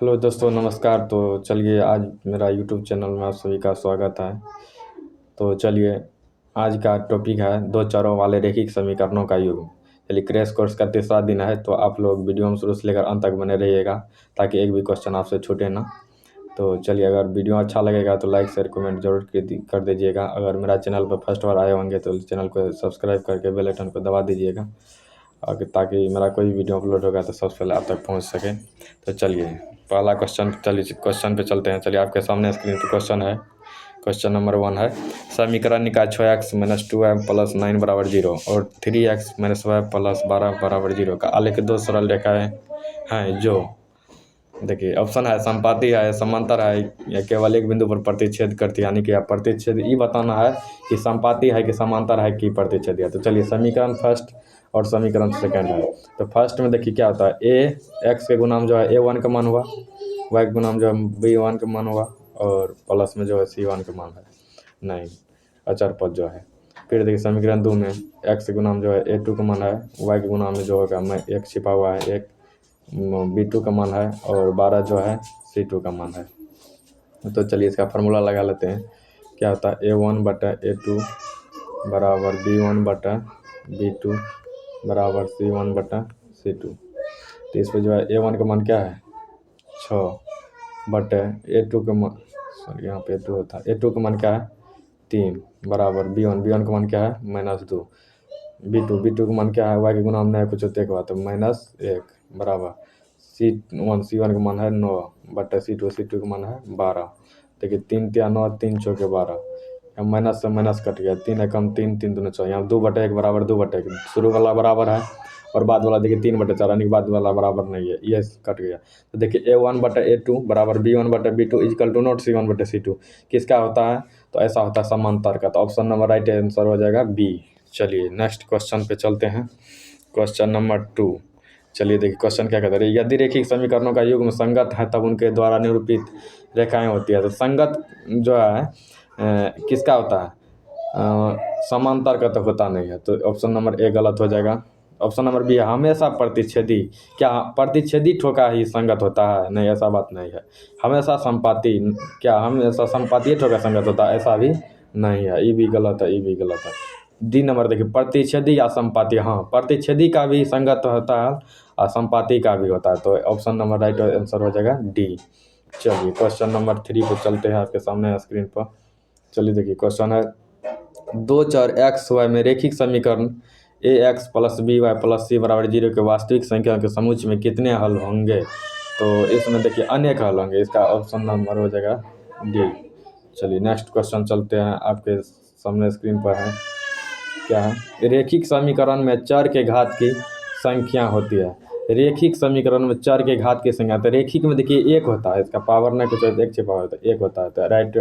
Hello दोस्तों, नमस्कार। तो चलिए, आज मेरा यूट्यूब चैनल में आप सभी का स्वागत है। तो चलिए, आज का टॉपिक है दो चरों वाले रैखिक समीकरणों का युग्म। चलिए, क्रैश कोर्स का तीसरा दिन है, तो आप लोग वीडियो में शुरू से लेकर अंत तक बने रहिएगा ताकि एक भी क्वेश्चन आपसे छूटे ना। तो चलिए, अगर वीडियो अच्छा लगेगा तो लाइक शेयर कमेंट जरूर कर दीजिएगा। अगर मेरा चैनल पर फर्स्ट बार आए होंगे तो चैनल को सब्सक्राइब करके बेल आइकन को दबा दीजिएगा, ताकि मेरा कोई वीडियो अपलोड होगा तो सबसे पहले आप तक पहुंच सके। तो चलिए, पहला क्वेश्चन, चलिए क्वेश्चन पे चलते हैं। चलिए, आपके सामने स्क्रीन पे क्वेश्चन है। क्वेश्चन नंबर 1 है, समीकरण निकाय 6x - 2y + 9 = 0 और 3x - y + 12 = 0 का आलेख दो सरल रेखाएं हैं जो, देखिए ऑप्शन है संपाती है, समांतर है, या केवल एक बिंदु पर प्रतिच्छेद करती है। यानी कि आप प्रतिच्छेद ये बताना है कि संपाती है कि समांतर है कि प्रतिच्छेद है। तो चलिए, समीकरण फर्स्ट और समीकरण सेकंड है। तो फर्स्ट में देखिए क्या होता है, ए एक्स के गुणाम जो है a1 का मान हुआ, वाई के गुणाम जो है b1 का मान हुआ, और प्लस में जो है c1 का मान है 9, अचर पद जो है। फिर देखिए समीकरण 2 में एक्स के गुणाम जो है a2 का मान है, वाई के गुणाम में जो होगा मैं एक छिपा हुआ है, एक b2 का मान है, और 12 जो है c2 का मान है। तो चलिए इसका फार्मूला लगा लेते हैं। क्या होता है, a1/a2 बराबर b1/b2 बराबर c1/c2। तो इस पर जो है a1 का मान क्या है 6/a2 का मान, सॉरी यहाँ पे a2 होता है, a2 का मान क्या है 3 बराबर b1 का मान क्या है -2, b2 का मान क्या है, y के गुणाम में कुछ होते के बाद तो -1 बराबर c1 का मान है 9/c2 का मान है 12। देखिए 3 × 9 3 × 12, यहाँ माइनस से माइनस कट गया, 3 एकम 3 3 दूनी 6, यहाँ 2/1 बराबर 2/1, शुरू वाला बराबर है और बाद वाला देखिए 3/4, यानी बाद वाला बराबर नहीं है, ये कट गया। तो देखिए a1/a2 बराबर b1/b2 equal to not c1/c2 किसका होता है, तो ऐसा होता है समांतर का। तो ऑप्शन नंबर राइट आंसर हो जाएगा बी। चलिए नेक्स्ट क्वेश्चन पे चलते हैं। क्वेश्चन नंबर 2, चलिए देखिए क्वेश्चन क्या कहता है, यदि रैखिक समीकरणों का युग्म संगत है तब उनके द्वारा निरूपित रेखाएं होती है। तो संगत जो है किसका होता है, समांतर का तो होता नहीं है, तो ऑप्शन नंबर ए गलत हो जाएगा। ऑप्शन नंबर बी, हमेशा प्रतिच्छेदी, क्या प्रतिच्छेदी ठोका ही संगत होता है, नहीं ऐसा बात नहीं है। हमेशा संपाती, क्या हमेशा संपाती ठोका संगत होता है, ऐसा भी नहीं है, ये भी गलत है, ये भी गलत है। डी नंबर देखिए, प्रतिच्छेदी या संपाती, हाँ प्रतिच्छेदी का भी संगत होता है और संपाती का भी होता है, तो ऑप्शन नंबर राइट आंसर हो जाएगा डी। चलिए क्वेश्चन नंबर 3 पे चलते हैं, आपके सामने स्क्रीन पर। चलिए देखिए क्वेश्चन है, दो चर एक्स वाई में रैखिक समीकरण ax + by + c = 0 के वास्तविक संख्या के समुच्चय में कितने हल होंगे। तो इसमें देखिए अनेक हल होंगे, इसका ऑप्शन नंबर हो जाएगा डी। चलिए नेक्स्ट क्वेश्चन चलते हैं, आपके सामने स्क्रीन पर है। क्या है, रैखिक समीकरण में चर के घात की संख्या होती है। रैखिक समीकरण में चर के घात की संख्या, तो रैखिक में देखिए एक होता है, इसका पावर नहीं कुछ एक छिपा होता है, एक होता है, तो राइट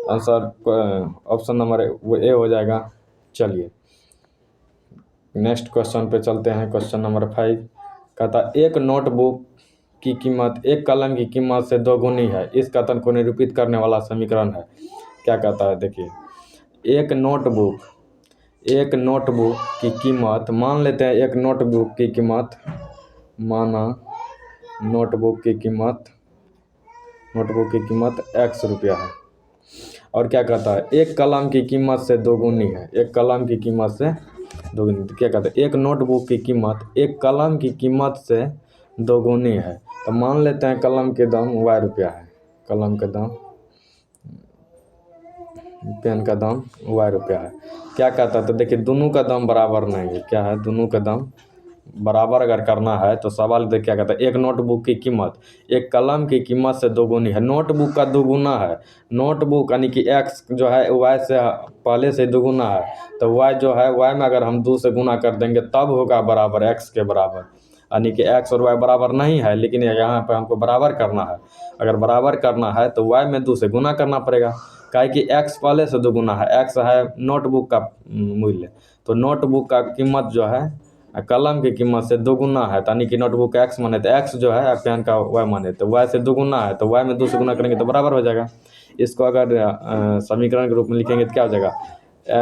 आंसर ऑप्शन नंबर वो ए हो जाएगा। चलिए नेक्स्ट क्वेश्चन पे चलते हैं। क्वेश्चन नंबर 5 कहता है, एक नोटबुक की कीमत एक कलम की कीमत से दोगुनी है, इस कथन को निरूपित करने वाला समीकरण है। क्या कहता है, देखिए एक नोटबुक की कीमत, मान लेते हैं एक नोटबुक की कीमत, माना नोटबुक की कीमत x रुपया है, और क्या कहता है एक कलम की कीमत से दोगुनी है, एक कलम की कीमत से दोगुनी। तो क्या कहता है, एक नोटबुक की कीमत एक कलम की कीमत से दोगुनी है, तो मान लेते हैं कलम के दाम y रुपया है, कलम का दाम, पेन का दाम y रुपया है। क्या कहता है, तो देखिए दोनों का दाम बराबर नहीं है, क्या है दोनों का दाम बराबर अगर करना है तो सवाल देख क्या कहता है, एक नोटबुक की कीमत एक कलम की कीमत से दोगुनी है, नोटबुक का दोगुना है, नोटबुक यानी कि x जो है y से पहले से दोगुना है, तो y जो है y में अगर हम 2 से गुना कर देंगे तब होगा बराबर x के बराबर, यानी कि x और y बराबर नहीं है, लेकिन यहाँ पर हमको बराबर करना है। अगर बराबर करना है तो y में 2 से गुना करना पड़ेगा, काहे कि x पहले से दोगुना है, x है नोटबुक का मूल्य, तो नोटबुक का कीमत जो है कलम की कीमत से दोगुना है, यानी कि नोटबुक का x माने तो x जो है पेन का y माने तो y से दोगुना है, तो y में 2 से गुना करेंगे तो बराबर हो जाएगा। इसको अगर समीकरण के रूप में लिखेंगे तो क्या हो जाएगा,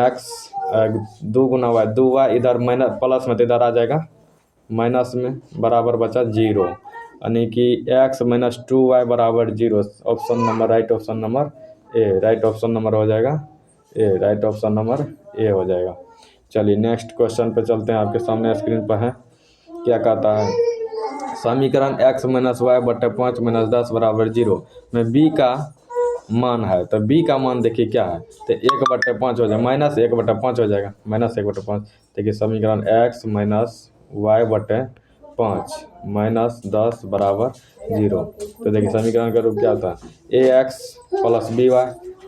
x 2 गुना y, 2y इधर माइनस प्लस में तो इधर आ जाएगा माइनस में, बराबर बचा 0, यानी कि एक्स माइनस 2y बराबर 0। Option number right, option number A, right option number हो जाएगा ए, राइट ऑप्शन नंबर ए हो जाएगा। चलिए नेक्स्ट क्वेश्चन पे चलते हैं, आपके सामने स्क्रीन पर है। क्या कहता है, समीकरण x माइनस वाई बटे 5 माइनस 10 बराबर 0 में b का मान है। तो b का मान देखिए क्या है, तो 1/5 हो जाएगा, -1/5 हो जाएगा, -1/5। देखिए समीकरण x माइनस वाई बटे 5 माइनस 10 बराबर 0। तो देखिए समीकरण का रूप क्या होता है, ax plus by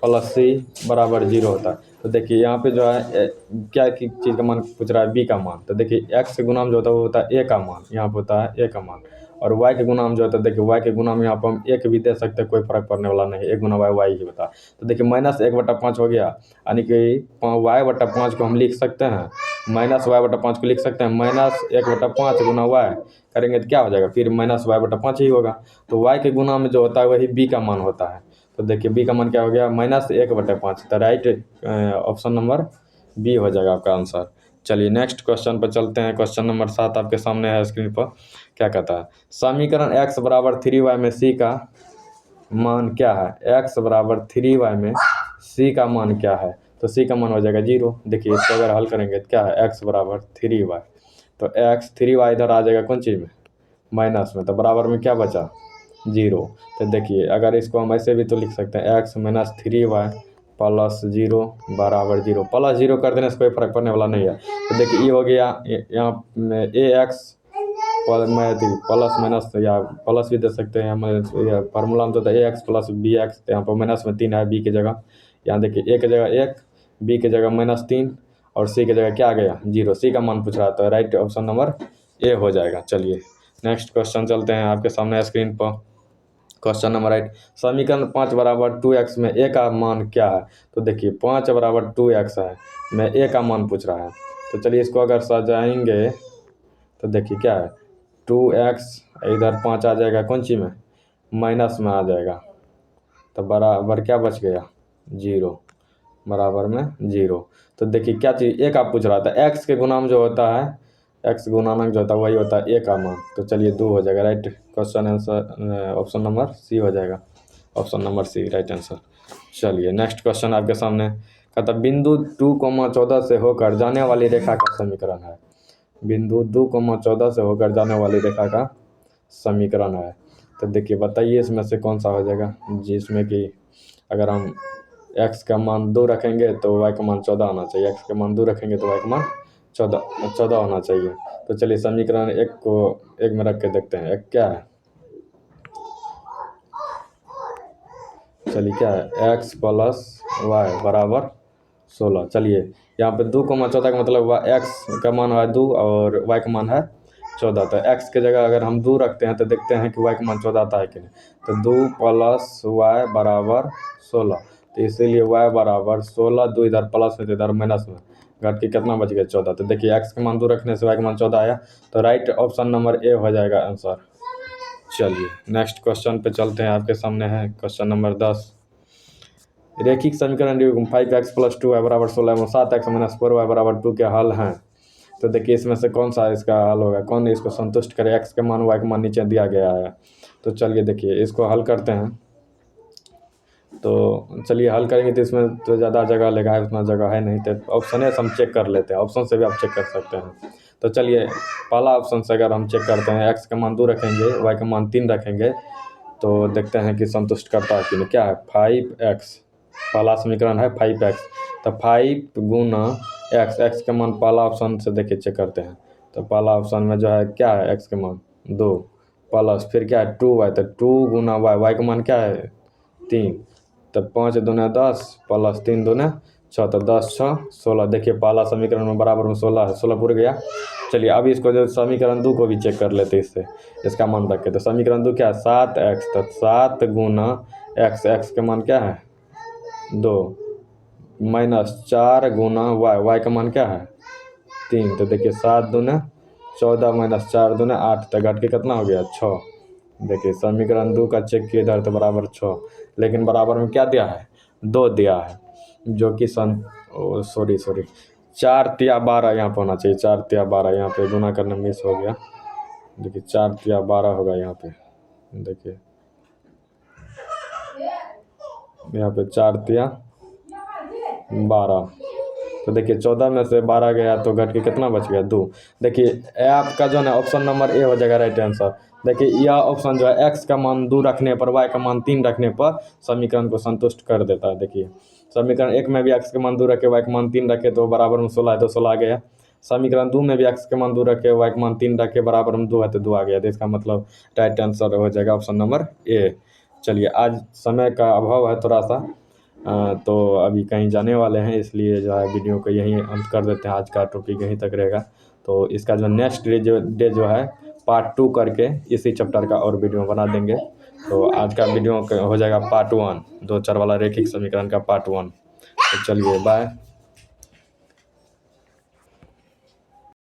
plus c बराबर 0 होता है। तो देखिए यहाँ पे जो है क्या की चीज़ का मान पूछ रहा है, b का मान। तो देखिए x के गुणाम जो होता है वो होता है a का मान, यहाँ पे होता है a का मान। और y के गुणाम जो होता है, देखिए y के गुणाम यहाँ पर हम एक भी दे सकते हैं, कोई फर्क पड़ने वाला नहीं, 1 गुना y ही होता है। तो देखिए -1/5 हो गया, यानी कि y/5 को हम लिख सकते हैं, -y/5 को लिख सकते हैं, -1/5 गुना y करेंगे तो क्या हो जाएगा, फिर -y/5 ही होगा। तो y के गुना में जो होता है वही b का मान होता है। तो देखिए b का मान क्या हो गया, -1/5। तो राइट ऑप्शन नंबर बी हो जाएगा आपका आंसर। चलिए नेक्स्ट क्वेश्चन पर चलते हैं। क्वेश्चन नंबर 7 आपके सामने है स्क्रीन पर। क्या कहता है, समीकरण x बराबर 3y में c का मान क्या है। x बराबर 3y में c का मान क्या है। तो c का मान हो जाएगा 0। देखिए इसको अगर हल करेंगे तो क्या है, x बराबर 3y, तो x 3y इधर आ जाएगा कौन चीज़ में, माइनस में, तो बराबर में क्या बचा, 0। तो देखिए अगर इसको हम ऐसे भी तो लिख सकते हैं, x माइनस 3y प्लस 0 बराबर 0। प्लस 0 कर देने से कोई फर्क पड़ने वाला नहीं है। तो देखिए ये हो गया यहाँ ए एक्स प्लस माइनस, या प्लस भी दे सकते हैं, फार्मूला में तो ए एक्स प्लस बी एक्स, यहाँ पर माइनस में 3 है बी की जगह। यहाँ देखिए ए की जगह 1, बी की जगह -3 और सी की जगह क्या आ गया, 0। सी का मान पूछ रहा था, राइट ऑप्शन नंबर ए हो जाएगा। चलिए नेक्स्ट क्वेश्चन चलते हैं, आपके सामने स्क्रीन पर। क्वेश्चन नंबर 8, समीकरण 5 बराबर 2x में a का मान क्या है। तो देखिए 5 बराबर 2x है, में a का मान पूछ रहा है। तो चलिए इसको अगर सजाएंगे तो देखिए क्या है, 2x इधर 5 आ जाएगा कौन सी में, माइनस में आ जाएगा, तो बराबर क्या बच गया, 0, बराबर में 0। तो देखिए क्या चीज़ a का पूछ रहा था, x के गुणाम जो होता है, x गुणानक जो होता है वही होता है a का मान। तो चलिए 2 हो जाएगा, right question answer option number C हो जाएगा, option number C right answer. चलिए नेक्स्ट क्वेश्चन आपके सामने, कहता बिंदु 2,14 से होकर जाने वाली रेखा का समीकरण है। बिंदु 2,14 से होकर जाने वाली रेखा का समीकरण है। तो देखिए बताइए इसमें से कौन सा हो जाएगा, जिसमें कि अगर हम x का मान 2 रखेंगे तो y का मान 14 होना चाहिए, x का मान 2 रखेंगे तो y का मान 14 होना चाहिए। तो चलिए समीकरण एक में रख के देखते हैं, एक क्या है, चलिए क्या है, x प्लस वाई बराबर 16। चलिए यहाँ पे 2,14 का मतलब हुआ x का मान है 2 और y का मान है 14। तो x के जगह अगर हम 2 रखते हैं तो देखते हैं कि y का मान 14 आता है कि नहीं। तो 2 प्लस वाई बराबर 16, तो इसीलिए y बराबर 16, 2 इधर प्लस में तो इधर माइनस में, घट के कितना बच गया, 14। तो देखिए x का मान 2 रखने से y का मान 14 आया, तो राइट ऑप्शन नंबर ए हो जाएगा आंसर। चलिए नेक्स्ट क्वेश्चन पे चलते हैं, आपके सामने है क्वेश्चन नंबर 10, रेखिक समीकरण 5x प्लस 2y बराबर 16 एवं 7x माइनस 4y बराबर 2 के हल हैं। तो देखिए इसमें से कौन सा इसका हल होगा, कौन इसको संतुष्ट करे, x के मान y के मान नीचे दिया गया है। तो चलिए देखिए इसको हल करते हैं। तो चलिए हल करेंगे तो इसमें तो ज़्यादा जगह लेगा है, उतना जगह है नहीं, तो ऑप्शन है हम चेक कर लेते हैं, ऑप्शन से भी आप चेक कर सकते हैं। तो चलिए पहला ऑप्शन से अगर हम चेक करते हैं, x का मान 2 रखेंगे, y का मान 3 रखेंगे, तो देखते हैं कि संतुष्ट करता है कि नहीं। क्या है, 5x, पहला समीकरण है 5x, तो 5 गुना x का मान पहला ऑप्शन से देखिए चेक करते हैं। तो पहला ऑप्शन में जो है क्या है, x का मान 2 प्लस फिर क्या है 2y, तो 2 गुना y का मान क्या है 3, तो 5 दूना 10 प्लस 3 दूना 6, तो 10 6 16। देखिए पहला समीकरण में बराबर में 16 है, 16 पूरा गया। चलिए अभी इसको जो समीकरण 2 को भी चेक कर लेते हैं, इससे इसका मान रख के। तो समीकरण 2 क्या है, 7x, तो 7 गुना x का मान क्या है 2 माइनस 4 गुना y का मान क्या है 3। तो देखिए 7 दूना 14 माइनस 4 दूना 8, तो घट के कितना हो गया 6। देखिए समीकरण 2 का चेक किए इधर तो बराबर 6, लेकिन बराबर में क्या दिया है 2 दिया है, जो कि सॉरी 4 तिया 12 यहाँ पर होना चाहिए, 4 तिया 12, यहाँ पे गुना करना मिस हो गया। देखिए 4 तिया 12 होगा यहाँ पे। देखिए यहाँ पे 4 तिया 12, तो देखिए 14 में से 12 गया तो घट के कितना बच गया 2। देखिए आपका जो है ना ऑप्शन नंबर ए हो जाएगा राइट आंसर। देखिए यह ऑप्शन जो है एक्स का मान 2 रखने पर वाई का मान 3 रखने पर समीकरण को संतुष्ट कर देता है। देखिए समीकरण 1 में भी एक्स का मान 2 रखे वाई का मान 3 रखे तो बराबर में 16 है तो 16 आ गया। समीकरण 2 में भी एक्स का मान 2 रखे वाई का मान 3 रखे बराबर में 2 है तो 2 आ गया। तो इसका मतलब राइट आंसर हो जाएगा ऑप्शन नंबर ए। चलिए आज समय का अभाव है थोड़ा सा, तो अभी कहीं जाने वाले हैं, इसलिए जो है वीडियो को यहीं अंत कर देते हैं। आज का टॉपिक यहीं तक रहेगा। तो इसका जो नेक्स्ट डे जो है पार्ट 2 करके इसी चैप्टर का और वीडियो बना देंगे। तो आज का वीडियो हो जाएगा पार्ट 1, 2 चर वाला रैखिक समीकरण का पार्ट 1। तो चलिए बाय।